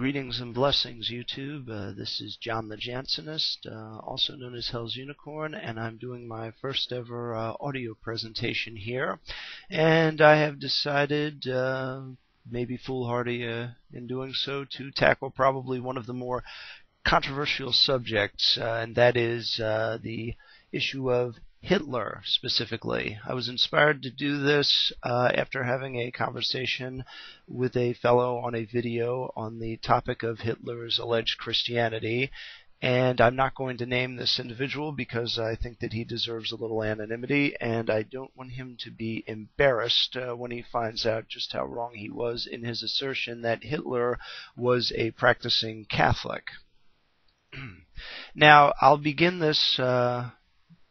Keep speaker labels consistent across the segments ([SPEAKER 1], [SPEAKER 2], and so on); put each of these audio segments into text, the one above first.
[SPEAKER 1] Greetings and blessings, YouTube. This is John the Jansenist, also known as Hell's Unicorn, and I'm doing my first ever audio presentation here. And I have decided, maybe foolhardy in doing so, to tackle probably one of the more controversial subjects, and that is the issue of Hitler specifically. I was inspired to do this after having a conversation with a fellow on a video on the topic of Hitler's alleged Christianity, and I'm not going to name this individual because I think that he deserves a little anonymity, and I don't want him to be embarrassed when he finds out just how wrong he was in his assertion that Hitler was a practicing Catholic. Now, I'll begin this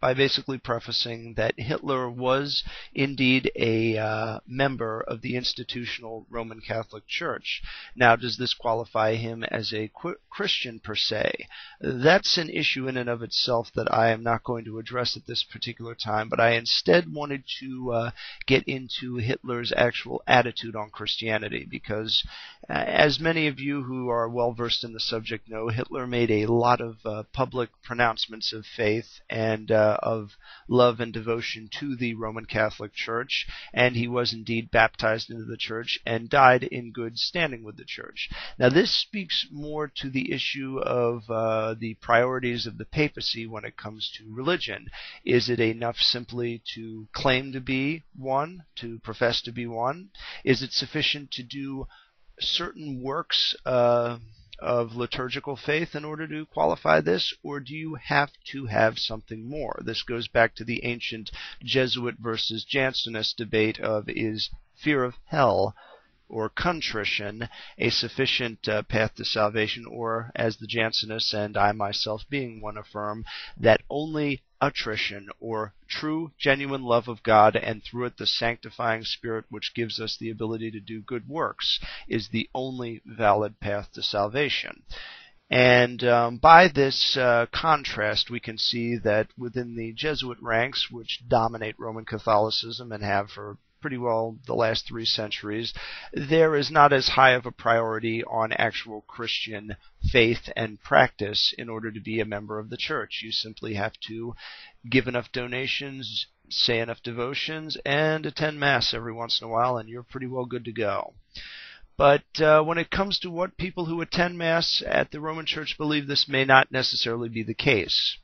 [SPEAKER 1] by basically prefacing that Hitler was indeed a member of the institutional Roman Catholic Church. Now, does this qualify him as a Christian per se? That's an issue in and of itself that I am not going to address at this particular time, but I instead wanted to get into Hitler's actual attitude on Christianity, because as many of you who are well versed in the subject know, Hitler made a lot of public pronouncements of faith and of love and devotion to the Roman Catholic Church, and he was indeed baptized into the Church and died in good standing with the Church. Now, this speaks more to the issue of the priorities of the papacy when it comes to religion. Is it enough simply to claim to be one, to profess to be one? Is it sufficient to do certain works of liturgical faith in order to qualify this, or do you have to have something more? This goes back to the ancient Jesuit versus Jansenist debate of, is fear of hell or contrition a sufficient path to salvation, or, as the Jansenists and I myself being one affirm, that only attrition, or true, genuine love of God, and through it the sanctifying Spirit which gives us the ability to do good works, is the only valid path to salvation. And by this contrast, we can see that within the Jesuit ranks, which dominate Roman Catholicism and have for pretty well the last 3 centuries, there is not as high of a priority on actual Christian faith and practice in order to be a member of the Church. You simply have to give enough donations, say enough devotions, and attend Mass every once in a while, and you're pretty well good to go. But when it comes to what people who attend Mass at the Roman Church believe, this may not necessarily be the case.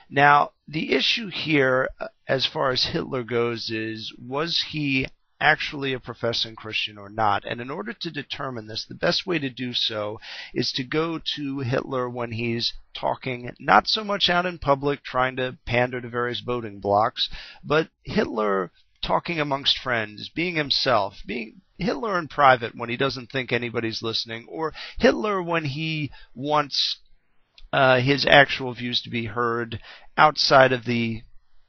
[SPEAKER 1] Now, the issue here, as far as Hitler goes, is, was he actually a professing Christian or not? And in order to determine this, the best way to do so is to go to Hitler when he's talking, not so much out in public trying to pander to various voting blocs, but Hitler talking amongst friends, being himself, being Hitler in private when he doesn't think anybody's listening, or Hitler when he wants his actual views to be heard outside of the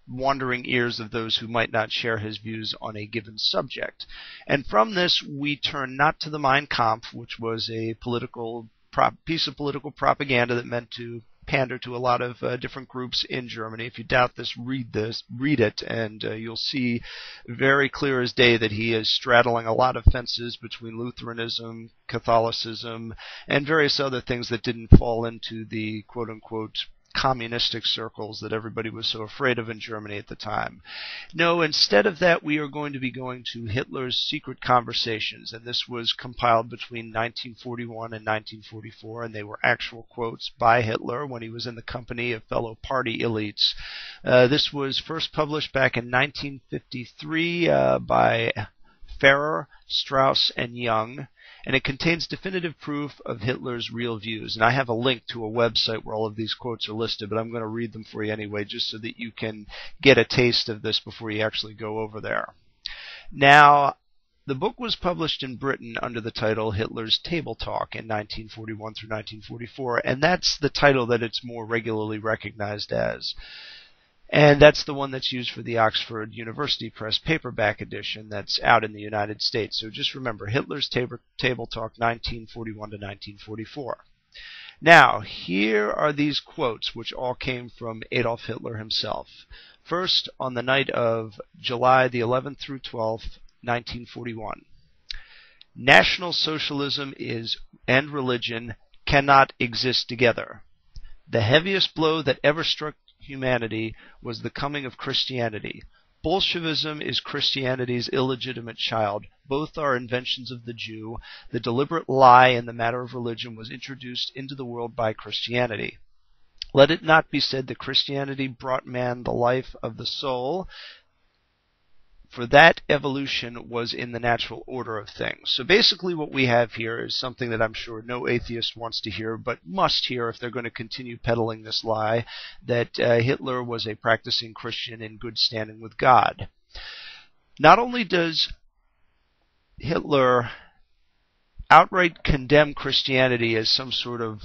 [SPEAKER 1] wandering ears of those who might not share his views on a given subject. And from this, we turn not to the Mein Kampf, which was a piece of political propaganda that meant to pander to a lot of different groups in Germany. If you doubt this, read it, and you'll see very clear as day that he is straddling a lot of fences between Lutheranism, Catholicism, and various other things that didn't fall into the quote-unquote communistic circles that everybody was so afraid of in Germany at the time. No, instead of that, we are going to be going to Hitler's secret conversations, and this was compiled between 1941 and 1944, and they were actual quotes by Hitler when he was in the company of fellow party elites. This was first published back in 1953 by Ferrer, Strauss, and Young, and it contains definitive proof of Hitler's real views. And I have a link to a website where all of these quotes are listed, but I'm going to read them for you anyway, just so that you can get a taste of this before you actually go over there. Now, the book was published in Britain under the title Hitler's Table Talk in 1941 through 1944, and that's the title that it's more regularly recognized as. And that's the one that's used for the Oxford University Press paperback edition that's out in the United States. So just remember, Hitler's Table Talk, 1941 to 1944. Now, here are these quotes, which all came from Adolf Hitler himself. First, on the night of July the 11th through 12th, 1941. National Socialism and religion cannot exist together. The heaviest blow that ever struck humanity was the coming of Christianity. Bolshevism is Christianity's illegitimate child. Both are inventions of the Jew. The deliberate lie in the matter of religion was introduced into the world by Christianity. Let it not be said that Christianity brought man the life of the soul, for that evolution was in the natural order of things. So basically what we have here is something that I'm sure no atheist wants to hear, but must hear if they're going to continue peddling this lie, that Hitler was a practicing Christian in good standing with God. Not only does Hitler outright condemn Christianity as some sort of,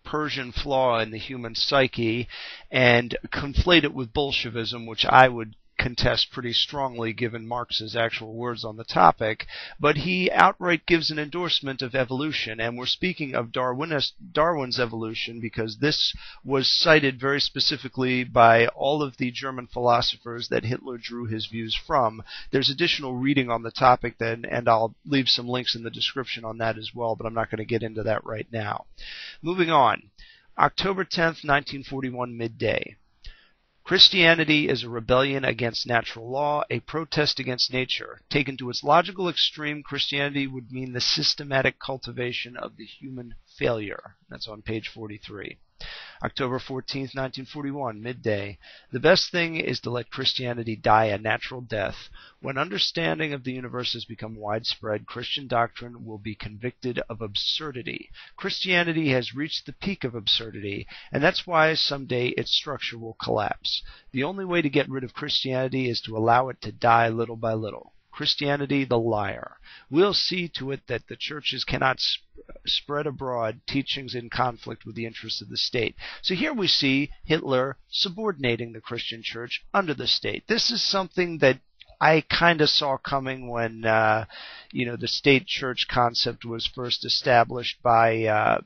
[SPEAKER 1] Persian flaw in the human psyche and conflate it with Bolshevism, which I would contest pretty strongly given Marx's actual words on the topic, but he outright gives an endorsement of evolution, and we're speaking of Darwin's evolution because this was cited very specifically by all of the German philosophers that Hitler drew his views from. There's additional reading on the topic then, and I'll leave some links in the description on that as well, but I'm not going to get into that right now. Moving on. October 10th, 1941, midday. Christianity is a rebellion against natural law, a protest against nature. Taken to its logical extreme, Christianity would mean the systematic cultivation of the human failure. That's on page 43. October 14th, 1941, midday. The best thing is to let Christianity die a natural death. When understanding of the universe has become widespread, Christian doctrine will be convicted of absurdity. Christianity has reached the peak of absurdity, and that's why someday its structure will collapse. The only way to get rid of Christianity is to allow it to die little by little. Christianity the liar. We'll see to it that the churches cannot spread abroad teachings in conflict with the interests of the state. So here we see Hitler subordinating the Christian church under the state. This is something that I kind of saw coming when the state-church concept was first established by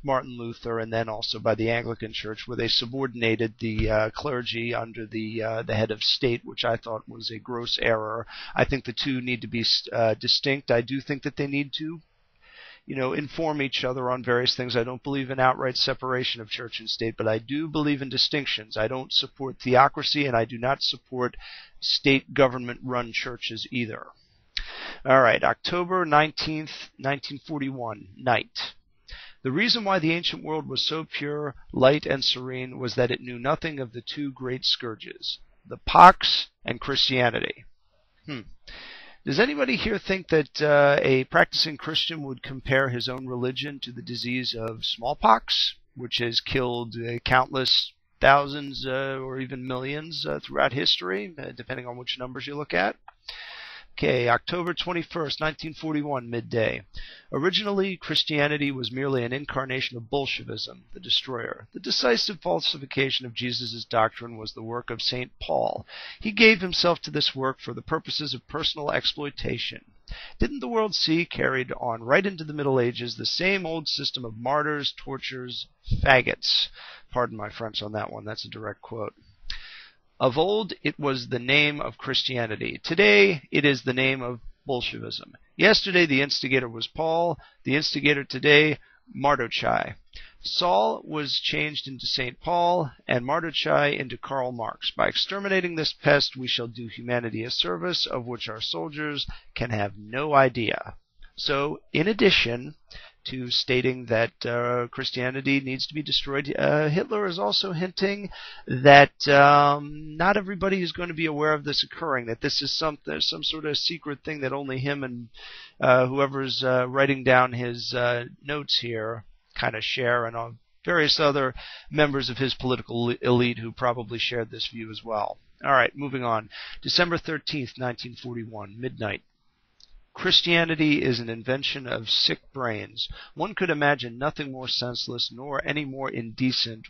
[SPEAKER 1] Martin Luther and then also by the Anglican Church, where they subordinated the clergy under the head of state, which I thought was a gross error. I think the two need to be distinct. I do think that they need to inform each other on various things. I don't believe in outright separation of church and state, but I do believe in distinctions. I don't support theocracy, and I do not support state government-run churches either. All right, October 19th, 1941, night. The reason why the ancient world was so pure, light, and serene was that it knew nothing of the two great scourges, the pox and Christianity. Does anybody here think that a practicing Christian would compare his own religion to the disease of smallpox, which has killed countless thousands or even millions throughout history, depending on which numbers you look at? Okay, October 21st, 1941, midday. Originally, Christianity was merely an incarnation of Bolshevism, the destroyer. The decisive falsification of Jesus' doctrine was the work of St. Paul. He gave himself to this work for the purposes of personal exploitation. Didn't the world see, carried on right into the Middle Ages, the same old system of martyrs, tortures, faggots? Pardon my French on that one, that's a direct quote. Of old, it was the name of Christianity. Today, it is the name of Bolshevism. Yesterday, the instigator was Paul. The instigator today, Mardochai. Saul was changed into St. Paul, and Mardochai into Karl Marx. By exterminating this pest, we shall do humanity a service of which our soldiers can have no idea. So, in addition to stating that Christianity needs to be destroyed, Hitler is also hinting that not everybody is going to be aware of this occurring, that this is some sort of secret thing that only him and whoever's writing down his notes here kind of share, and various other members of his political elite who probably shared this view as well. All right, moving on. December 13th, 1941, midnight. Christianity is an invention of sick brains. One could imagine nothing more senseless nor any more indecent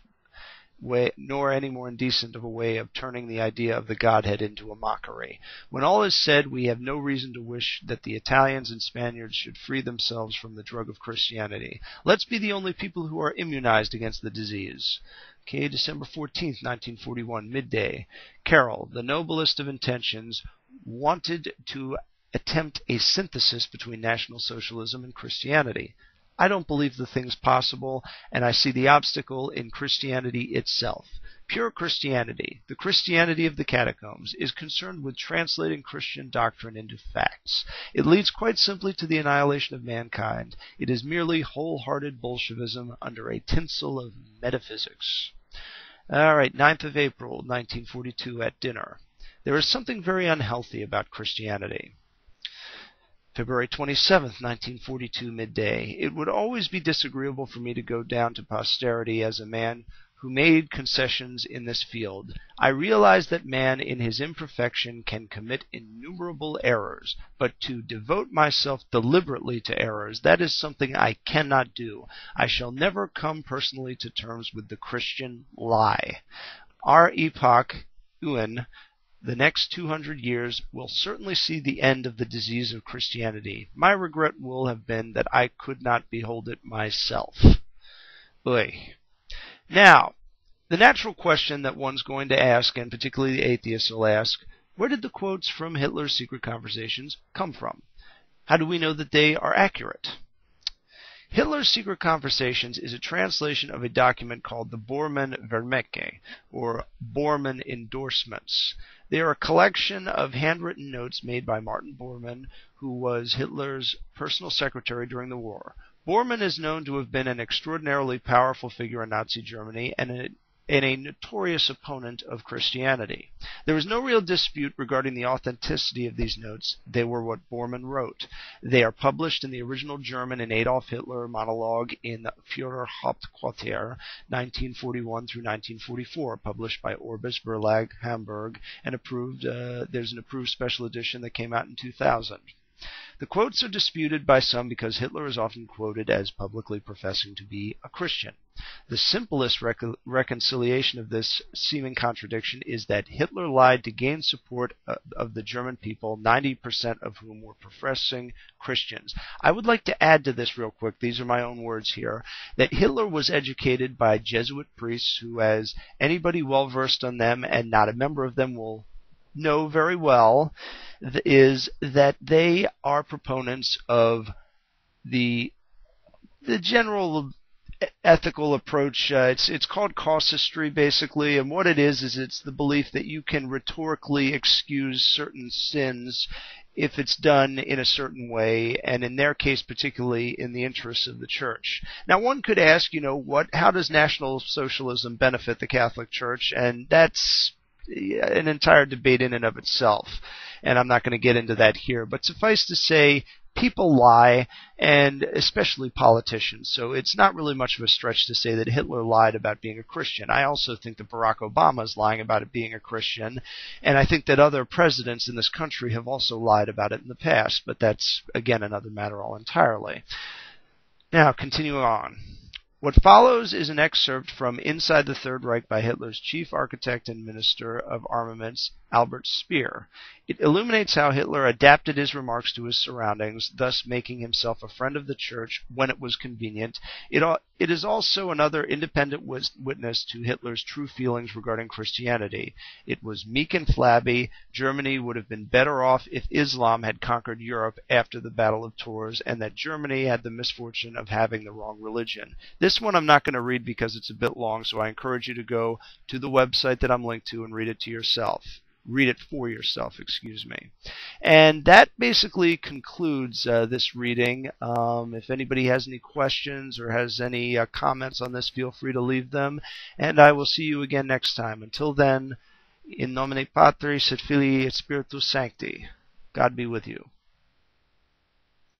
[SPEAKER 1] of a way of turning the idea of the Godhead into a mockery. When all is said, we have no reason to wish that the Italians and Spaniards should free themselves from the drug of Christianity. Let's be the only people who are immunized against the disease. Okay, December 14th, 1941, midday. Carroll, the noblest of intentions, wanted to attempt a synthesis between National Socialism and Christianity. I don't believe the thing's possible, and I see the obstacle in Christianity itself. Pure Christianity, the Christianity of the catacombs, is concerned with translating Christian doctrine into facts. It leads quite simply to the annihilation of mankind. It is merely wholehearted Bolshevism under a tinsel of metaphysics. All right, 9th of April, 1942, at dinner. There is something very unhealthy about Christianity. February 27, 1942, midday. It would always be disagreeable for me to go down to posterity as a man who made concessions in this field. I realize that man in his imperfection can commit innumerable errors, but to devote myself deliberately to errors, that is something I cannot do. I shall never come personally to terms with the Christian lie. Our epoch, UN, the next 200 years, will certainly see the end of the disease of Christianity. My regret will have been that I could not behold it myself. Oy. Now, the natural question that one's going to ask, and particularly the atheists will ask, where did the quotes from Hitler's secret conversations come from? How do we know that they are accurate? Hitler's Secret Conversations is a translation of a document called the Bormann-Vermerke, or Bormann Endorsements. They are a collection of handwritten notes made by Martin Bormann, who was Hitler's personal secretary during the war. Bormann is known to have been an extraordinarily powerful figure in Nazi Germany and a notorious opponent of Christianity. There is no real dispute regarding the authenticity of these notes. They were what Bormann wrote. They are published in the original German in Adolf Hitler monologue in Führer Hauptquartier, 1941 through 1944, published by Orbis Verlag, Hamburg, and approved. There's an approved special edition that came out in 2000. The quotes are disputed by some because Hitler is often quoted as publicly professing to be a Christian. The simplest reconciliation of this seeming contradiction is that Hitler lied to gain support of the German people, 90% of whom were professing Christians. I would like to add to this real quick, these are my own words here, that Hitler was educated by Jesuit priests who, as anybody well versed on them and not a member of them will know very well, is that they are proponents of the general ethical approach. It's called casuistry, basically, and what it is it's the belief that you can rhetorically excuse certain sins if it's done in a certain way, and in their case particularly in the interests of the church. Now one could ask, how does National Socialism benefit the Catholic Church? And that's an entire debate in and of itself, and I'm not going to get into that here, but suffice to say, people lie, and especially politicians, so it's not really much of a stretch to say that Hitler lied about being a Christian. I also think that Barack Obama is lying about it being a Christian, and I think that other presidents in this country have also lied about it in the past, but that's, again, another matter all entirely. Now, continuing on. What follows is an excerpt from Inside the Third Reich by Hitler's chief architect and minister of armaments, Albert Speer. It illuminates how Hitler adapted his remarks to his surroundings, thus making himself a friend of the church when it was convenient. It is also another independent witness to Hitler's true feelings regarding Christianity. It was meek and flabby. Germany would have been better off if Islam had conquered Europe after the Battle of Tours, and that Germany had the misfortune of having the wrong religion. This one I'm not going to read because it's a bit long, so I encourage you to go to the website that I'm linked to and read it to yourself. Read it for yourself, excuse me. And that basically concludes this reading. If anybody has any questions or has any comments on this, feel free to leave them. And I will see you again next time. Until then, in nomine Patris et Filii et Spiritus Sancti. God be with you.